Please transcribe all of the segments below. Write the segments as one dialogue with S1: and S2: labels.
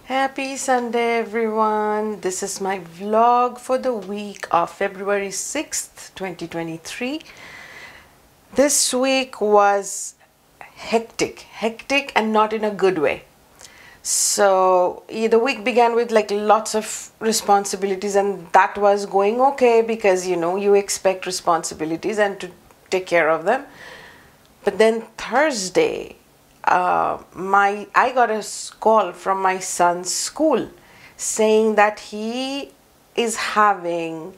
S1: Happy Sunday, everyone. This is my vlog for the week of February 6th, 2023. This week was hectic and not in a good way. So the week began with like lots of responsibilities, and that was going okay because you expect responsibilities and to take care of them. But then Thursday, I got a call from my son's school saying that he is having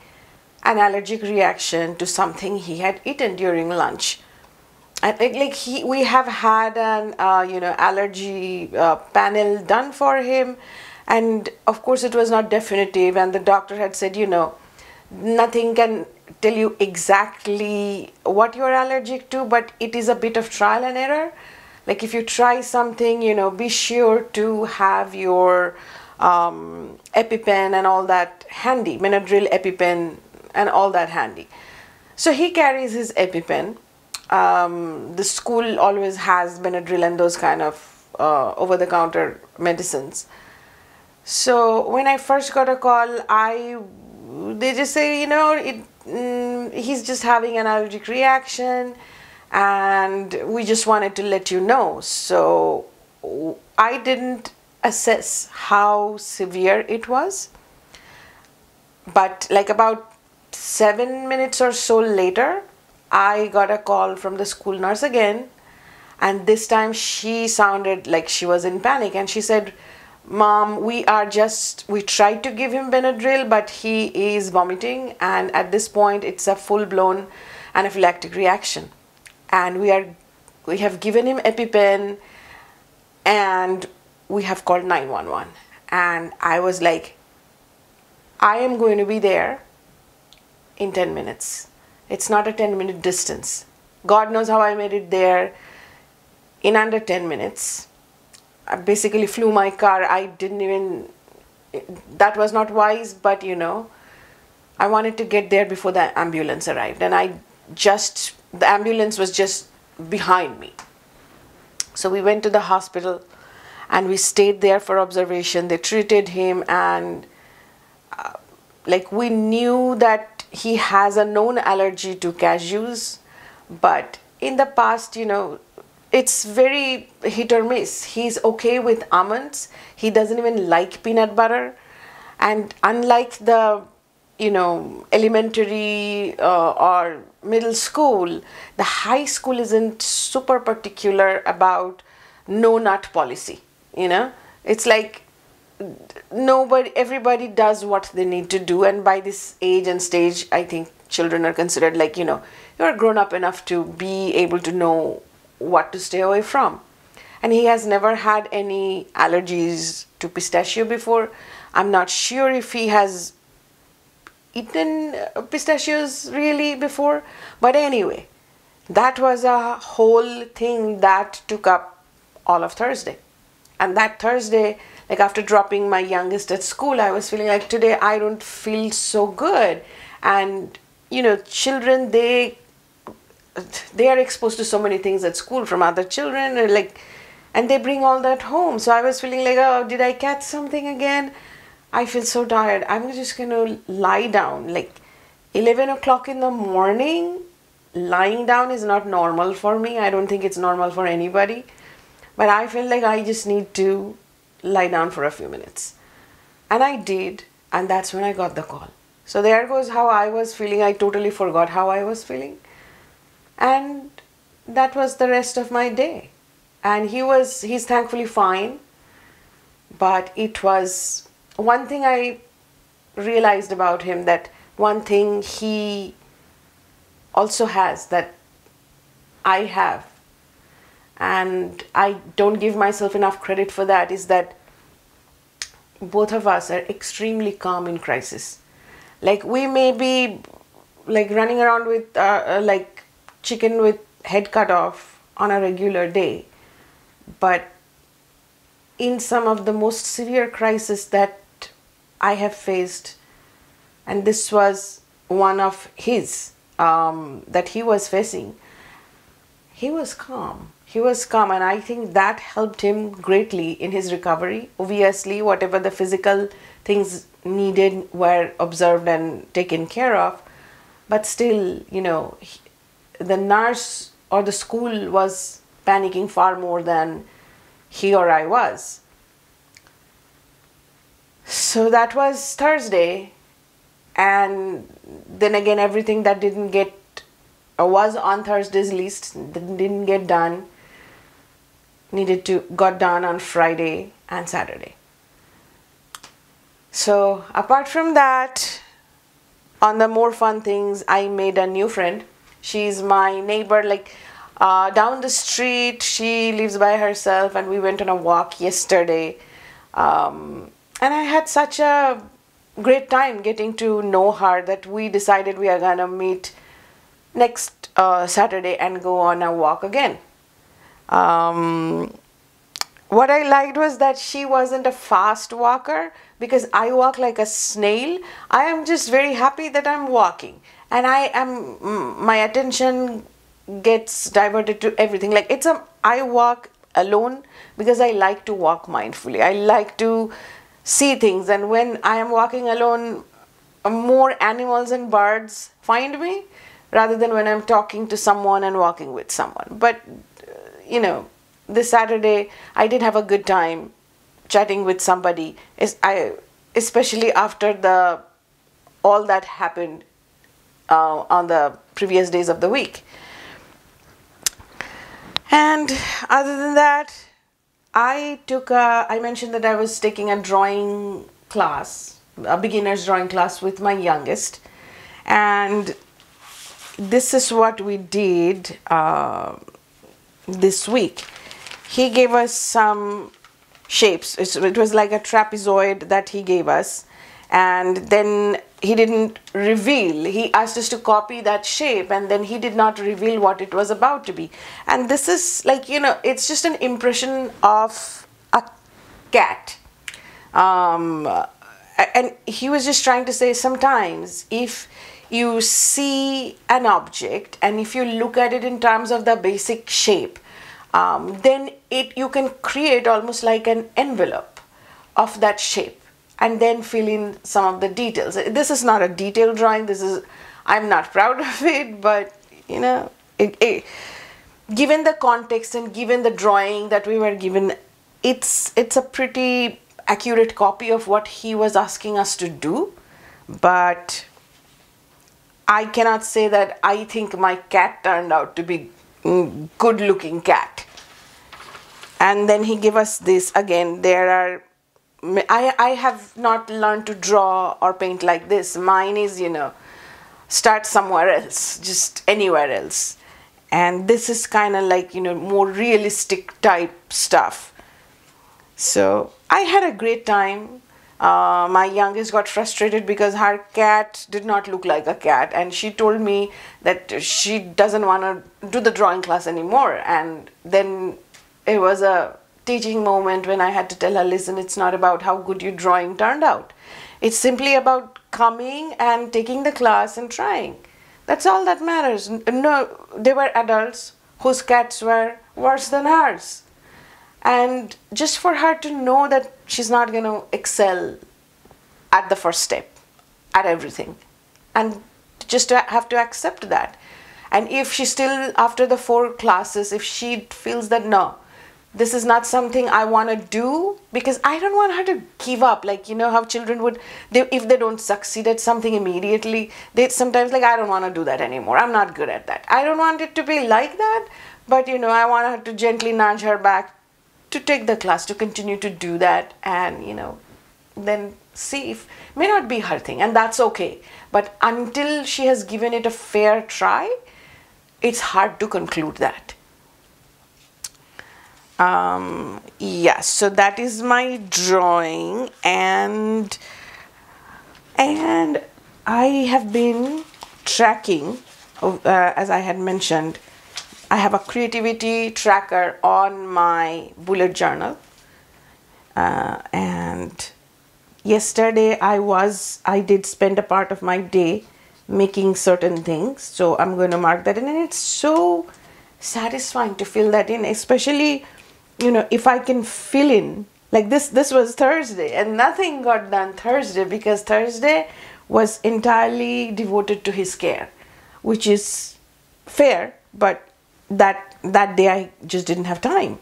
S1: an allergic reaction to something he had eaten during lunch. I think we have had an allergy panel done for him, and of course it was not definitive, and the doctor had said nothing can tell you exactly what you're allergic to, but it is a bit of trial and error. Like if you try something, be sure to have your EpiPen and all that handy, Benadryl, EpiPen and all that handy. So he carries his EpiPen. The school always has Benadryl and those kind of over-the-counter medicines. So when I first got a call, they just say, he's just having an allergic reaction, and we just wanted to let you know. So I didn't assess how severe it was, but like about 7 minutes or so later, I got a call from the school nurse again, and this time she sounded like she was in panic, and she said, "Mom, we tried to give him Benadryl, but he is vomiting, and at this point it's a full-blown anaphylactic reaction. And we have given him EpiPen, and we have called 911. And I was like, I am going to be there in 10 minutes. It's not a 10-minute distance. God knows how I made it there in under 10 minutes. I basically flew my car. That was not wise, but I wanted to get there before the ambulance arrived, and the ambulance was just behind me. So we went to the hospital and we stayed there for observation. They treated him, and we knew that he has a known allergy to cashews, but in the past, it's very hit or miss. He's okay with almonds. He doesn't even like peanut butter. And unlike the elementary or middle school, the high school isn't super particular about no nut policy. It's like everybody does what they need to do, and by this age and stage, I think children are considered you're grown up enough to be able to know what to stay away from. And he has never had any allergies to pistachio before. I'm not sure if he has eaten pistachios really before, but anyway, that was a whole thing that took up all of Thursday. And that Thursday, after dropping my youngest at school, I was feeling like today I don't feel so good. And children, they are exposed to so many things at school from other children, and they bring all that home. So I was feeling like, oh, did I catch something again? I feel so tired. I'm just going to lie down. 11 o'clock in the morning, lying down is not normal for me. I don't think it's normal for anybody. But I feel like I just need to lie down for a few minutes. And I did, and that's when I got the call. So there goes how I was feeling. I totally forgot how I was feeling. And that was the rest of my day. And he's thankfully fine. But it was one thing I realized about him, that one thing he also has that I have, and I don't give myself enough credit for that, is that both of us are extremely calm in crisis. We may be running around with chicken with head cut off on a regular day, but in some of the most severe crises that I have faced, and this was one of his that he was facing, he was calm. He was calm, and I think that helped him greatly in his recovery. Obviously, whatever the physical things needed were observed and taken care of, but still, the nurse or the school was panicking far more than he or I was. So that was Thursday, and then again, everything that didn't get or was on Thursday's list didn't get done, got done on Friday and Saturday. So apart from that, on the more fun things, I made a new friend. She's my neighbor, like down the street. She lives by herself, and we went on a walk yesterday. And I had such a great time getting to know her that we decided we are gonna meet next Saturday and go on a walk again. What I liked was that she wasn't a fast walker, because I walk like a snail. I am just very happy that I'm walking, and my attention gets diverted to everything. Like I walk alone because I like to walk mindfully. I like to see things, and when I am walking alone, more animals and birds find me rather than when I'm talking to someone and walking with someone. But this Saturday I did have a good time chatting with somebody, especially after all that happened on the previous days of the week. And other than that, I mentioned that I was taking a drawing class, a beginner's drawing class with my youngest, and this is what we did this week. He gave us some shapes. It was like a trapezoid that he gave us, and then he didn't reveal. He asked us to copy that shape, and then he did not reveal what it was about to be. And this is like, it's just an impression of a cat. And he was just trying to say, sometimes if you see an object and if you look at it in terms of the basic shape, then you can create almost like an envelope of that shape and then fill in some of the details. This is not a detailed drawing. I'm not proud of it, but given the context and given the drawing that we were given, it's a pretty accurate copy of what he was asking us to do. But I cannot say that I think my cat turned out to be good looking cat. And then he gave us this again. I have not learned to draw or paint like this. Mine is, start somewhere else, just anywhere else. And this is kind of like, more realistic type stuff. So I had a great time. My youngest got frustrated because her cat did not look like a cat, and she told me that she doesn't want to do the drawing class anymore. And then it was a teaching moment when I had to tell her, listen, it's not about how good your drawing turned out. It's simply about coming and taking the class and trying. That's all that matters. No, they were adults whose cats were worse than hers. And just for her to know that she's not going to excel at the first step, at everything. And just to have to accept that. And if she still, after the 4 classes, if she feels that, no, this is not something I want to do, because I don't want her to give up. Like, how children would, if they don't succeed at something immediately, they sometimes like, I don't want to do that anymore. I'm not good at that. I don't want it to be like that, but I want her to gently nudge her back to take the class, to continue to do that, and then see if may not be her thing, and that's okay. But until she has given it a fair try, it's hard to conclude that. So that is my drawing, and I have been tracking, as I had mentioned, I have a creativity tracker on my bullet journal, and yesterday I did spend a part of my day making certain things, so I'm going to mark that in. And it's so satisfying to fill that in, especially, if I can fill in. Like this was Thursday, and nothing got done Thursday because Thursday was entirely devoted to his care, which is fair, but that day I just didn't have time.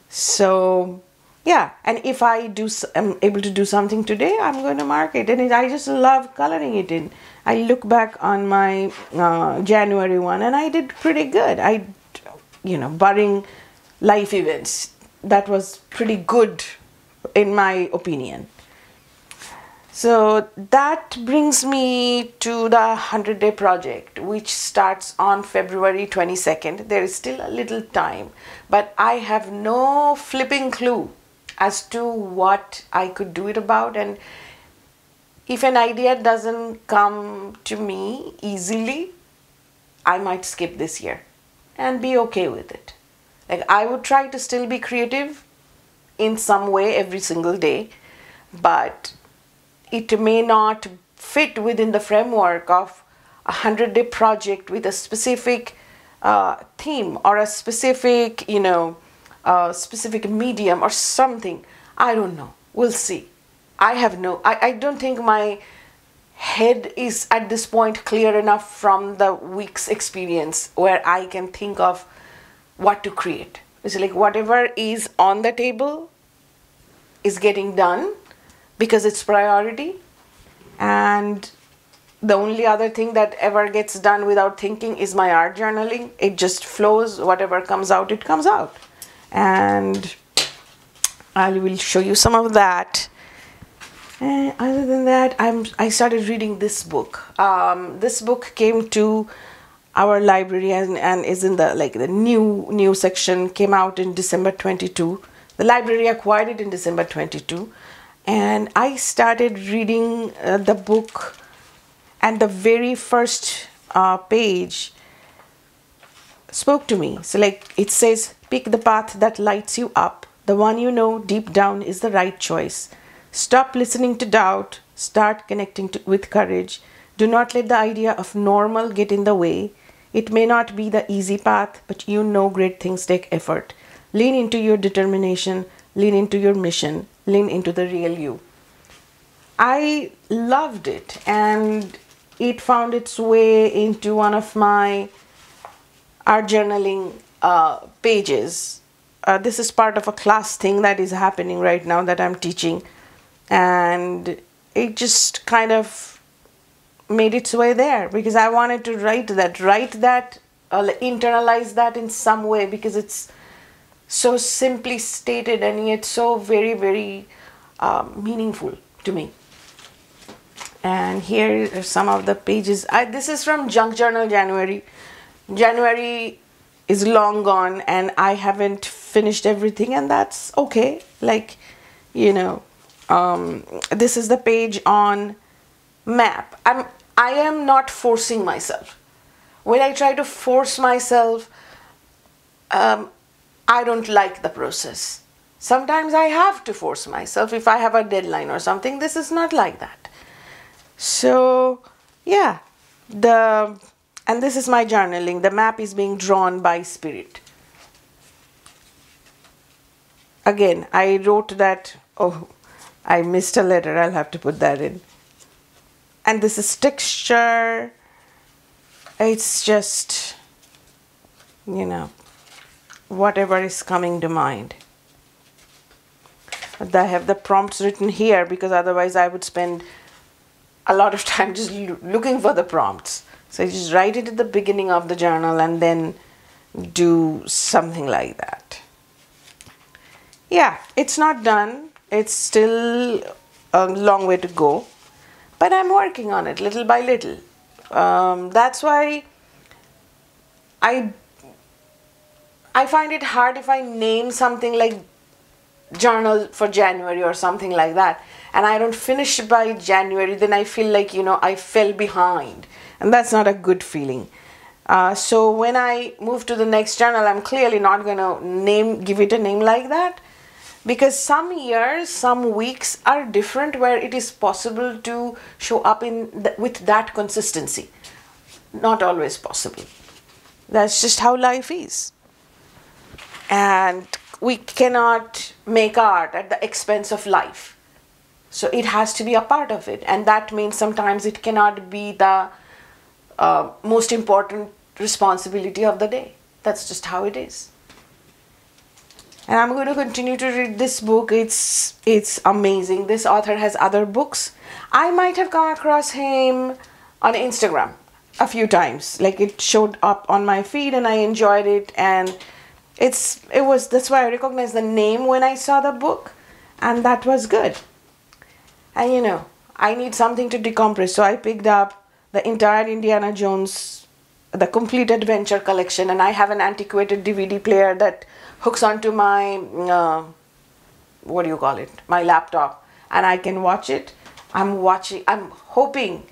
S1: So yeah, and if I'm able to do something today, I'm going to mark it, and I just love coloring it in. I look back on my January one, and I did pretty good. Barring life events, that was pretty good in my opinion. So that brings me to the 100-day project, which starts on February 22nd. There is still a little time, but I have no flipping clue as to what I could do it about. And if an idea doesn't come to me easily, I might skip this year and be okay with it. Like, I would try to still be creative in some way every single day, but it may not fit within the framework of a 100-day project with a specific theme or a specific, specific medium or something. I don't know. We'll see. I don't think my head is at this point clear enough from the week's experience where I can think of what to create. It's like whatever is on the table is getting done because it's priority, and the only other thing that ever gets done without thinking is my art journaling. It just flows. Whatever comes out, it comes out. And I will show you some of that. And other than that, I started reading this book. This book came to our library and is in the new section. Came out in December 22. The library acquired it in December 22. And I started reading the book, and the very first page spoke to me. So it says, pick the path that lights you up. The one you know deep down is the right choice. Stop listening to doubt. Start connecting with courage. Do not let the idea of normal get in the way. It may not be the easy path, but great things take effort. Lean into your determination. Lean into your mission. Lean into the real you. I loved it, and it found its way into one of my art journaling pages. This is part of a class thing that is happening right now that I'm teaching, and it just kind of made its way there because I wanted to write that, internalize that in some way, because it's so simply stated and yet so very, very meaningful to me. And here are some of the pages. This is from Junk Journal January. January is long gone and I haven't finished everything, and that's okay. This is the page on map. I am not forcing myself. When I try to force myself, I don't like the process. Sometimes I have to force myself if I have a deadline or something. This is not like that. So yeah, and this is my journaling. The map is being drawn by spirit. Again, I wrote that. Oh, I missed a letter. I'll have to put that in. And this is texture. It's just, whatever is coming to mind. But I have the prompts written here because otherwise I would spend a lot of time just looking for the prompts. So I just write it at the beginning of the journal and then do something like that. Yeah, it's not done. It's still a long way to go, but I'm working on it little by little. That's why I find it hard if I name something like journal for January or something like that, and I don't finish give January, then I feel like, I fell behind, and that's not a good feeling. So when I move to the next journal, I'm clearly not going to give it a name like that, because some years, some weeks are different where it is possible to show up with that consistency. Not always possible. That's just how life is. And we cannot make art at the expense of life. So it has to be a part of it. And that means sometimes it cannot be the most important responsibility of the day. That's just how it is. And I'm going to continue to read this book. It's amazing. This author has other books. I might have come across him on Instagram a few times. Like, it showed up on my feed and I enjoyed it, and that's why I recognized the name when I saw the book, and that was good. And you know, I need something to decompress, so I picked up the entire Indiana Jones, the complete adventure collection, and I have an antiquated DVD player that hooks onto my my laptop, and I can watch it. I'm hoping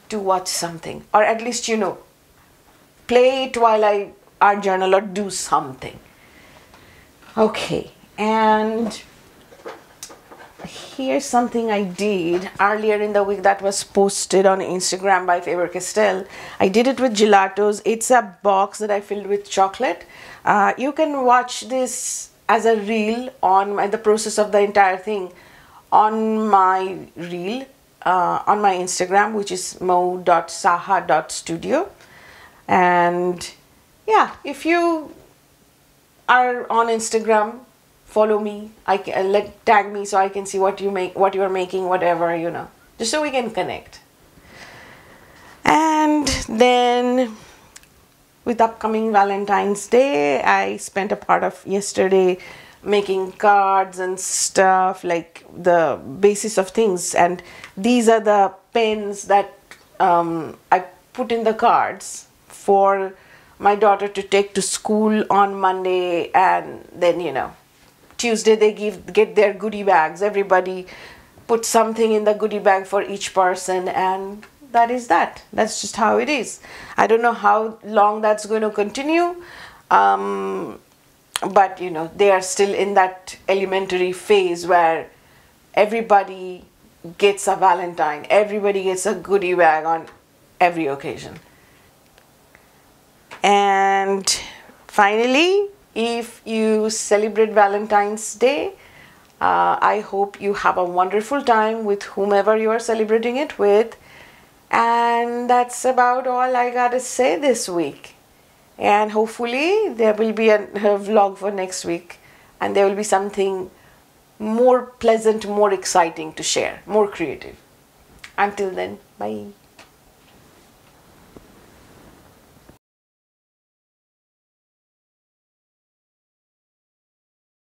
S1: to watch something, or at least, you know, play it while I art journal or do something. Okay, and here's something I did earlier in the week that was posted on Instagram by Faber-Castell. I did it with gelatos. It's a box that I filled with chocolate. You can watch this as a reel on the process of the entire thing on my reel on my Instagram, which is mo.saha.studio. And yeah, if you are on Instagram, follow me. Tag me so I can see what you're making, whatever, you know, just so we can connect. And then with upcoming Valentine's Day, I spent a part of yesterday making cards and stuff, like the basis of things. And these are the pens that I put in the cards for my daughter to take to school on Monday, and then, you know, Tuesday they get their goodie bags. Everybody put something in the goodie bag for each person, and that's just how it is. I don't know how long that's going to continue, but you know, they are still in that elementary phase where everybody gets a Valentine, everybody gets a goodie bag on every occasion. And finally, if you celebrate Valentine's Day, I hope you have a wonderful time with whomever you are celebrating it with. And that's about all I gotta say this week. And hopefully there will be a vlog for next week, and there will be something more pleasant, more exciting to share, more creative. Until then, bye.